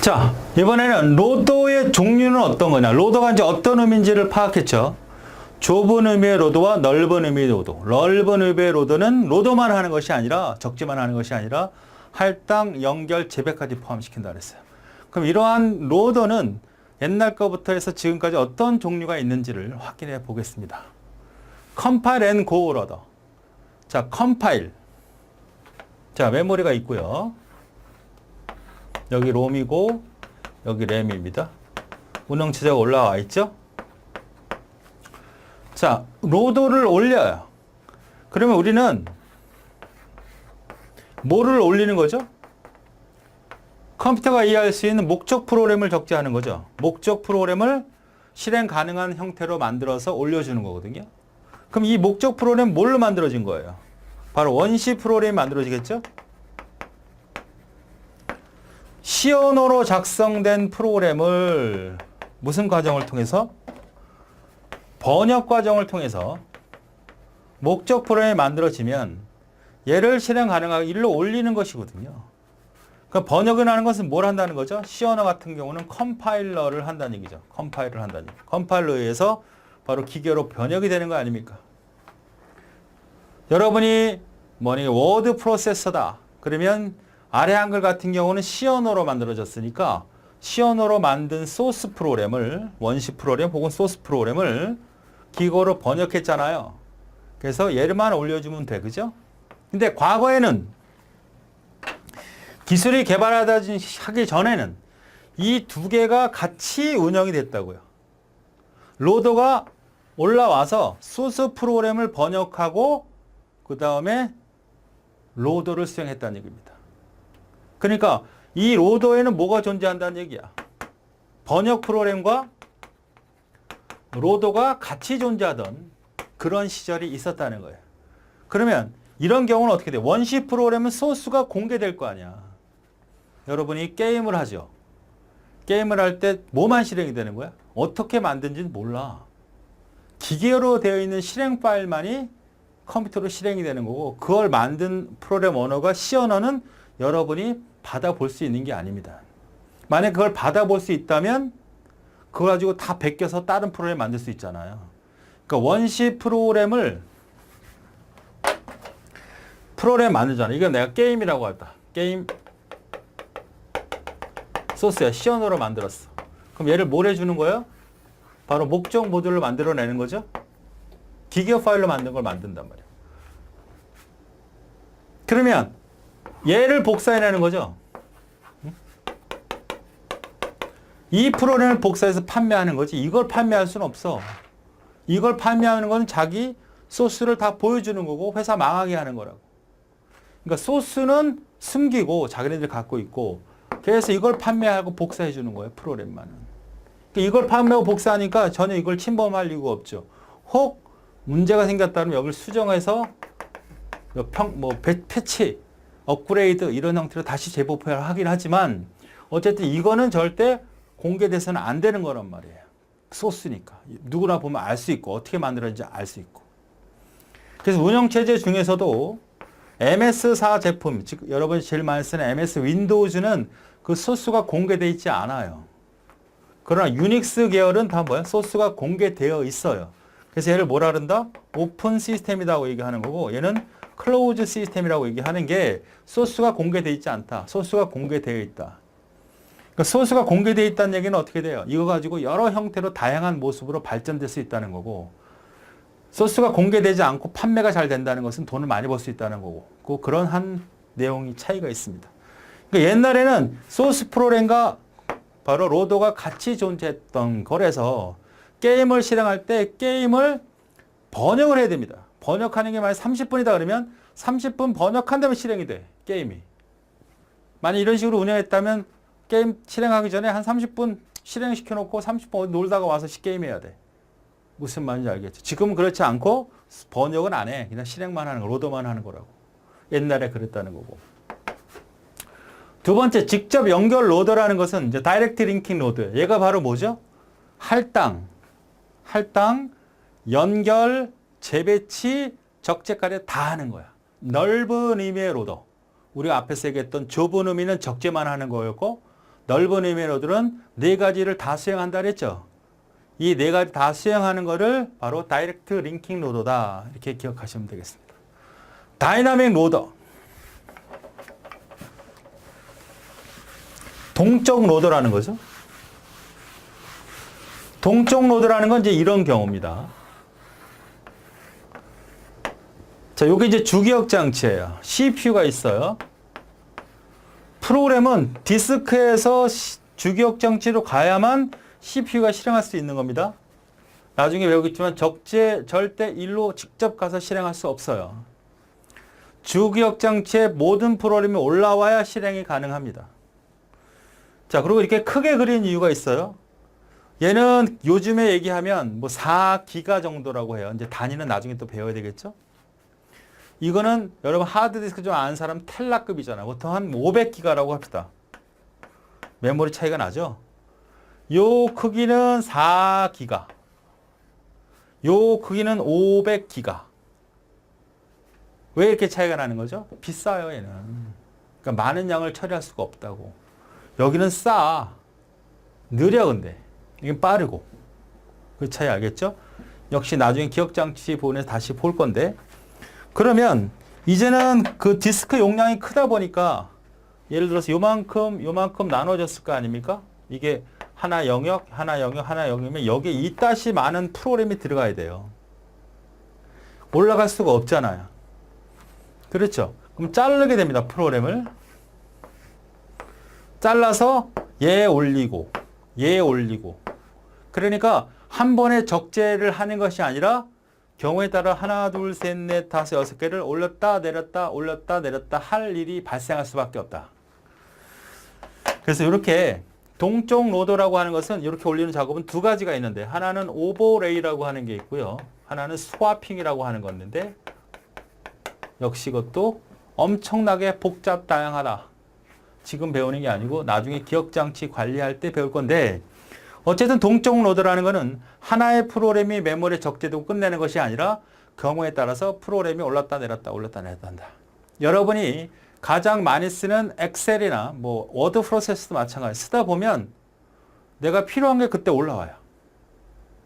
자, 이번에는 로더의 종류는 어떤 거냐. 로더가 이제 어떤 의미인지를 파악했죠. 좁은 의미의 로더와 넓은 의미의 로더. 넓은 의미의 로더는 로더만 하는 것이 아니라, 적재만 하는 것이 아니라 할당, 연결, 재배까지 포함시킨다 그랬어요. 그럼 이러한 로더는 옛날 거부터 해서 지금까지 어떤 종류가 있는지를 확인해 보겠습니다. 컴파일 앤 고 로더. 자, 컴파일. 자, 메모리가 있고요. 여기 롬이고 여기 램입니다. 운영체제가 올라와 있죠. 자, 로더를 올려요. 그러면 우리는 뭐를 올리는 거죠? 컴퓨터가 이해할 수 있는 목적 프로그램을 적재하는 거죠. 목적 프로그램을 실행 가능한 형태로 만들어서 올려주는 거거든요. 그럼 이 목적 프로그램 뭘로 만들어진 거예요? 바로 원시 프로그램이 만들어지겠죠? C 언어로 작성된 프로그램을 무슨 과정을 통해서? 번역 과정을 통해서 목적 프로그램이 만들어지면 얘를 실행 가능하게 일로 올리는 것이거든요. 그러니까 번역을 하는 것은 뭘 한다는 거죠? C 언어 같은 경우는 컴파일러를 한다는 얘기죠. 컴파일러를 한다는 얘기. 컴파일러에 의해서 바로 기계로 번역이 되는 거 아닙니까? 여러분이 워드 프로세서다. 그러면 아래 한글 같은 경우는 C 언어로 만들어졌으니까 C 언어로 만든 소스 프로그램을, 원시 프로그램 혹은 소스 프로그램을 기계로 번역했잖아요. 그래서 얘를만 올려주면 돼. 그죠? 근데 과거에는 기술이 개발하기 전에는 이 두 개가 같이 운영이 됐다고요. 로더가 올라와서 소스 프로그램을 번역하고 그 다음에 로더를 수행했다는 얘기입니다. 그러니까 이 로더에는 뭐가 존재한다는 얘기야? 번역 프로그램과 로더가 같이 존재하던 그런 시절이 있었다는 거예요. 그러면 이런 경우는 어떻게 돼? 원시 프로그램은 소스가 공개될 거 아니야. 여러분이 게임을 하죠. 게임을 할 때 뭐만 실행이 되는 거야? 어떻게 만든지는 몰라. 기계로 되어 있는 실행 파일만이 컴퓨터로 실행이 되는 거고, 그걸 만든 프로그램 언어가 C 언어는 여러분이 받아볼 수 있는 게 아닙니다. 만약 그걸 받아볼 수 있다면 그걸 가지고 다 베껴서 다른 프로그램 만들 수 있잖아요. 그러니까 원시 프로그램을 프로그램 만들잖아요. 이건 내가 게임이라고 했다. 게임 소스야. C 언어로 만들었어. 그럼 얘를 뭘 해주는 거예요? 바로 목적 모듈을 만들어내는 거죠. 기계 파일로 만든 걸 만든단 말이에요. 그러면 얘를 복사해내는 거죠. 이 프로그램을 복사해서 판매하는 거지. 이걸 판매할 수는 없어. 이걸 판매하는 건 자기 소스를 다 보여주는 거고 회사 망하게 하는 거라고. 그러니까 소스는 숨기고 자기네들 갖고 있고, 그래서 이걸 판매하고 복사해 주는 거예요. 프로그램만은. 그러니까 이걸 판매하고 복사하니까 전혀 이걸 침범할 이유가 없죠. 혹 문제가 생겼다면 여기를 수정해서 패치, 업그레이드 이런 형태로 다시 재보편을 하긴 하지만 어쨌든 이거는 절대 공개돼서는 안 되는 거란 말이에요. 소스니까. 누구나 보면 알 수 있고 어떻게 만들었는지 알 수 있고. 그래서 운영체제 중에서도 MS4 제품, 즉 여러분이 제일 많이 쓰는 MS 윈도우즈는 그 소스가 공개되어 있지 않아요. 그러나 유닉스 계열은 다 뭐야? 소스가 공개되어 있어요. 그래서 얘를 뭐라 그런다? 오픈 시스템이라고 얘기하는 거고, 얘는 클로우즈 시스템이라고 얘기하는 게 소스가 공개되어 있지 않다. 소스가 공개되어 있다. 그러니까 소스가 공개되어 있다는 얘기는 어떻게 돼요? 이거 가지고 여러 형태로 다양한 모습으로 발전될 수 있다는 거고, 소스가 공개되지 않고 판매가 잘 된다는 것은 돈을 많이 벌 수 있다는 거고, 그런 한 내용이 차이가 있습니다. 그러니까 옛날에는 소스 프로그램과 바로 로더가 같이 존재했던 거라서 게임을 실행할 때 게임을 번역을 해야 됩니다. 번역하는 게 만약 30분이다 그러면 30분 번역한 다음에 실행이 돼. 게임이. 만약 이런 식으로 운영했다면 게임 실행하기 전에 한 30분 실행시켜 놓고 30분 놀다가 와서 게임해야 돼. 무슨 말인지 알겠죠? 지금은 그렇지 않고 번역은 안 해. 그냥 실행만 하는 거, 로더만 하는 거라고. 옛날에 그랬다는 거고. 두 번째, 직접 연결 로더라는 것은 이제 다이렉트 링킹 로드. 얘가 바로 뭐죠? 할당, 연결, 재배치, 적재까지 다 하는 거야. 넓은 의미의 로더. 우리가 앞에서 얘기했던 좁은 의미는 적재만 하는 거였고, 넓은 의미의 로드는 네 가지를 다 수행한다 그랬죠. 이 네 가지 다 수행하는 거를 바로 다이렉트 링킹 로더다. 이렇게 기억하시면 되겠습니다. 다이나믹 로더. 동적 로더라는 거죠. 동적 로더라는 건 이제 이런 경우입니다. 자, 요게 이제 주기억 장치예요. CPU가 있어요. 프로그램은 디스크에서 주기억 장치로 가야만 CPU가 실행할 수 있는 겁니다. 나중에 배우겠지만 절대 1로 직접 가서 실행할 수 없어요. 주기억 장치에 모든 프로그램이 올라와야 실행이 가능합니다. 자, 그리고 이렇게 크게 그린 이유가 있어요. 얘는 요즘에 얘기하면 뭐 4기가 정도라고 해요. 이제 단위는 나중에 또 배워야 되겠죠? 이거는 여러분 하드디스크 좀 아는 사람 텔라급이잖아요. 보통 한 500기가라고 합시다. 메모리 차이가 나죠? 요 크기는 4기가. 요 크기는 500기가. 왜 이렇게 차이가 나는 거죠? 비싸요, 얘는. 그러니까 많은 양을 처리할 수가 없다고. 여기는 싸. 느려, 근데. 이건 빠르고. 그 차이 알겠죠? 역시 나중에 기억장치 부분에서 다시 볼 건데. 그러면 이제는 그 디스크 용량이 크다 보니까 예를 들어서 요만큼 나눠졌을 거 아닙니까? 이게 하나 영역, 하나 영역, 하나 영역이면 여기에 이따시 많은 프로그램이 들어가야 돼요. 올라갈 수가 없잖아요. 그렇죠? 그럼 자르게 됩니다. 프로그램을. 잘라서 얘 올리고 얘 올리고. 그러니까 한 번에 적재를 하는 것이 아니라 경우에 따라 하나, 둘, 셋, 넷, 다섯, 여섯 개를 올렸다 내렸다 올렸다 내렸다 할 일이 발생할 수밖에 없다. 그래서 이렇게 동적 로더라고 하는 것은 이렇게 올리는 작업은 두 가지가 있는데 하나는 오버레이라고 하는 게 있고요. 하나는 스와핑이라고 하는 건데 역시 이것도 엄청나게 복잡 다양하다. 지금 배우는 게 아니고 나중에 기억장치 관리할 때 배울 건데 어쨌든 동적 로더라는 것은 하나의 프로그램이 메모리에 적재되고 끝내는 것이 아니라 경우에 따라서 프로그램이 올랐다 내렸다 올랐다 내렸다 한다. 여러분이 가장 많이 쓰는 엑셀이나 뭐 워드 프로세스도 마찬가지 쓰다 보면 내가 필요한 게 그때 올라와요.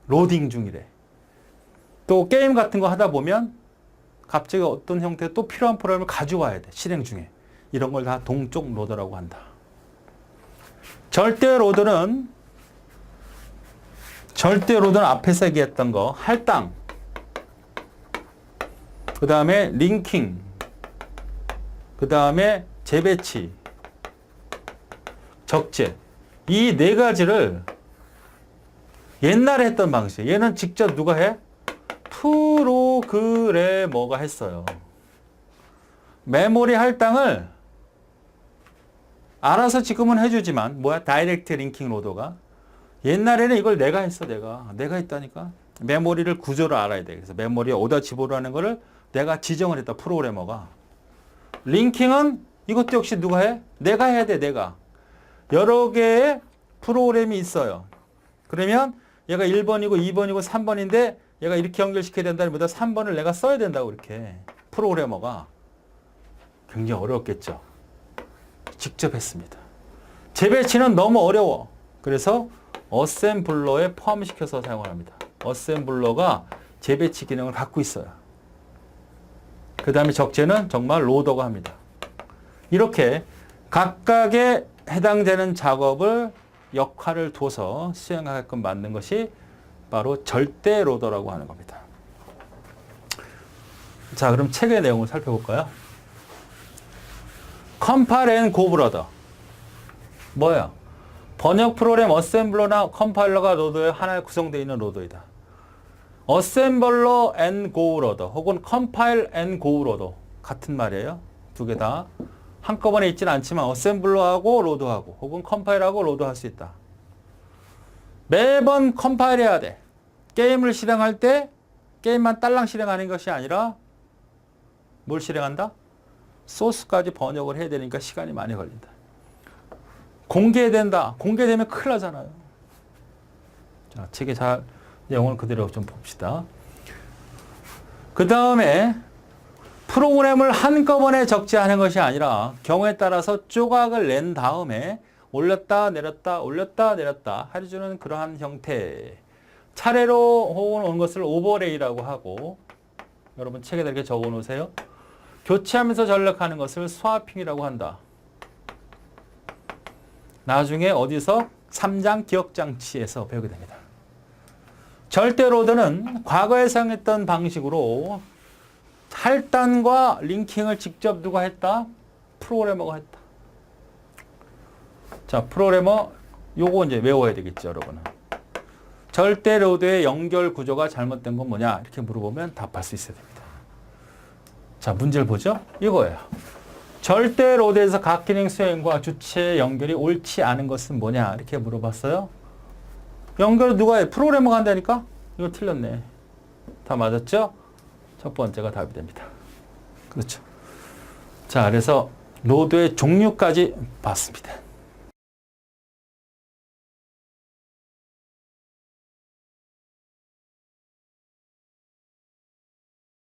로딩 중이래. 또 게임 같은 거 하다 보면 갑자기 어떤 형태의 또 필요한 프로그램을 가져와야 돼. 실행 중에. 이런 걸 다 동적 로더라고 한다. 절대 로더는 앞에서 얘기했던 거 할당, 그 다음에 링킹, 그 다음에 재배치, 적재. 이 네 가지를 옛날에 했던 방식. 얘는 직접 누가 해? 프로그래머가 했어요. 메모리 할당을 알아서 지금은 해주지만 다이렉트 링킹 로더가 옛날에는 이걸 내가 했어. 내가 했다니까. 메모리를 구조를 알아야 돼. 그래서 메모리에 어디다 집어넣는 거를 내가 지정을 했다. 프로그래머가. 링킹은 이것도 역시 누가 해? 내가 해야 돼. 내가. 여러 개의 프로그램이 있어요. 그러면 얘가 1번이고 2번이고 3번인데 얘가 이렇게 연결시켜야 된다는 보다 3번을 내가 써야 된다고 이렇게. 프로그래머가. 굉장히 어려웠겠죠. 직접 했습니다. 재배치는 너무 어려워. 그래서 어셈블러에 포함시켜서 사용을 합니다. 어셈블러가 재배치 기능을 갖고 있어요. 그 다음에 적재는 정말 로더가 합니다. 이렇게 각각의 해당되는 작업을 역할을 둬서 수행하게끔 만든 것이 바로 절대 로더라고 하는 겁니다. 자, 그럼 책의 내용을 살펴볼까요? 컴파일 앤 고브러더. 뭐야? 번역 프로그램 어셈블러나 컴파일러가 로더의 하나에 구성되어 있는 로더이다. 어셈블러 앤 고브러더 혹은 컴파일 앤 고브러더 같은 말이에요. 두 개 다 한꺼번에 있지는 않지만 어셈블러하고 로더하고 혹은 컴파일하고 로더할 수 있다. 매번 컴파일해야 돼. 게임을 실행할 때 게임만 딸랑 실행하는 것이 아니라 뭘 실행한다? 소스까지 번역을 해야 되니까 시간이 많이 걸린다. 공개된다. 공개되면 큰일 나잖아요. 자, 책에 잘 내용을 그대로 좀 봅시다. 그 다음에 프로그램을 한꺼번에 적재하는 것이 아니라 경우에 따라서 조각을 낸 다음에 올렸다 내렸다 올렸다 내렸다 해주는 그러한 형태. 차례로 오는 것을 오버레이라고 하고, 여러분 책에다 이렇게 적어 놓으세요. 교체하면서 전력하는 것을 스와핑이라고 한다. 나중에 어디서 3장 기억장치에서 배우게 됩니다. 절대로드는 과거에 사용했던 방식으로 할단과 링킹을 직접 누가 했다? 프로그래머가 했다. 자, 프로그래머 요거 이제 외워야 되겠죠, 여러분은. 절대로드의 연결 구조가 잘못된 건 뭐냐? 이렇게 물어보면 답할 수 있어야 됩니다. 자, 문제를 보죠. 이거예요. 절대로드에서 각 기능 수행과 주체의 연결이 옳지 않은 것은 뭐냐? 이렇게 물어봤어요. 연결을 누가 해? 프로그래머가 한다니까? 이거 틀렸네. 다 맞았죠? 첫 번째가 답이 됩니다. 그렇죠. 자, 그래서 로드의 종류까지 봤습니다.